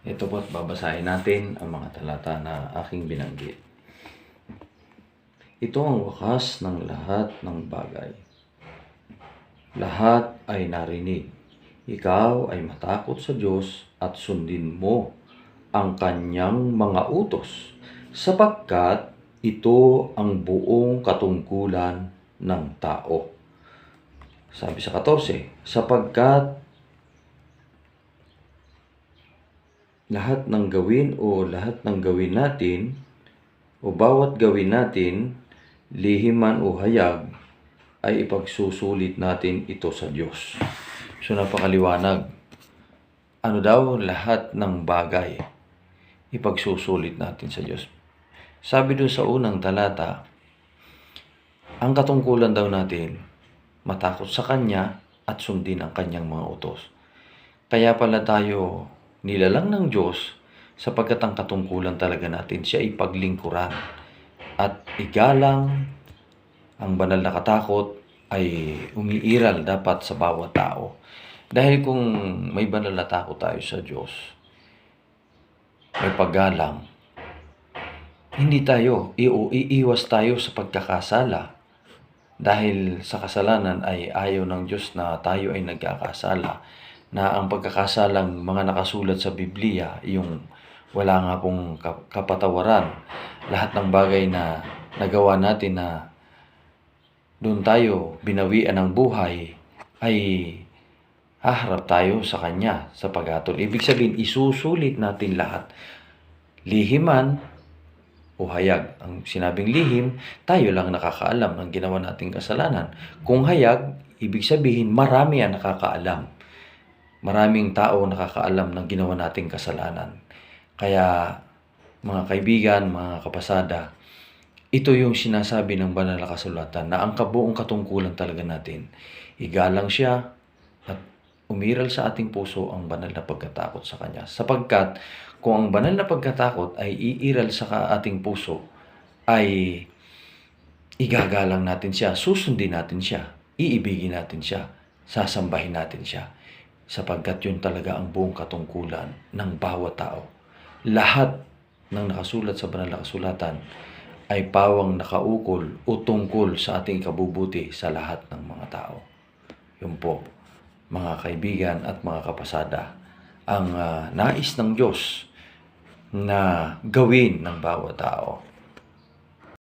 Ito po't babasahin natin ang mga talata na aking binanggit. Ito ang wakas ng lahat ng bagay. Lahat ay narinig. Ikaw ay matakot sa Diyos at sundin mo ang kanyang mga utos, sapagkat ito ang buong katungkulan ng tao. Sabi sa 14, sapagkat lahat ng gawin natin o bawat gawin natin, lihim man o hayag, ay ipagsusulit natin ito sa Diyos. So napakaliwanag. Ano daw lahat ng bagay ipagsusulit natin sa Diyos? Sabi doon sa unang talata, ang katungkulan daw natin, matakot sa Kanya at sundin ang Kanyang mga utos. Kaya pala tayo nilalang ng Diyos sapagkat ang katungkulan talaga natin siya ay paglingkuran at igalang. Ang banal na katakot ay umiiral dapat sa bawat tao. Dahil kung may banal na takot tayo sa Diyos, may paggalang, hindi tayo, iiwas tayo sa pagkakasala. Dahil sa kasalanan ay ayaw ng Diyos na tayo ay nagkakasala. Na ang pagkakasalang mga nakasulat sa Biblia, yung wala nga pong kapatawaran. Lahat ng bagay na nagawa natin na doon tayo binawian ng buhay, ay haharap tayo sa Kanya sa paghatol. Ibig sabihin, isusulit natin lahat. Lihiman o hayag. Ang sinabing lihim, tayo lang nakakaalam ng ginawa nating kasalanan. Kung hayag, ibig sabihin, marami ang nakakaalam. Maraming tao nakakaalam ng ginawa nating kasalanan. Kaya, mga kaibigan, mga kapasada, ito yung sinasabi ng banal na kasulatan na ang kabuong katungkulan talaga natin, igalang siya at umiral sa ating puso ang banal na pagkatakot sa Kanya. Sapagkat kung ang banal na pagkatakot ay iiral sa ating puso, ay igagalang natin siya, susundin natin siya, iibigin natin siya, sasambahin natin siya. Sapagkat yun talaga ang buong katungkulan ng bawat tao. Lahat ng nakasulat sa banal na kasulatan ay pawang nakaukol o tungkol sa ating kabubuti sa lahat ng mga tao. Yun po, mga kaibigan at mga kapasada, ang nais ng Diyos na gawin ng bawat tao.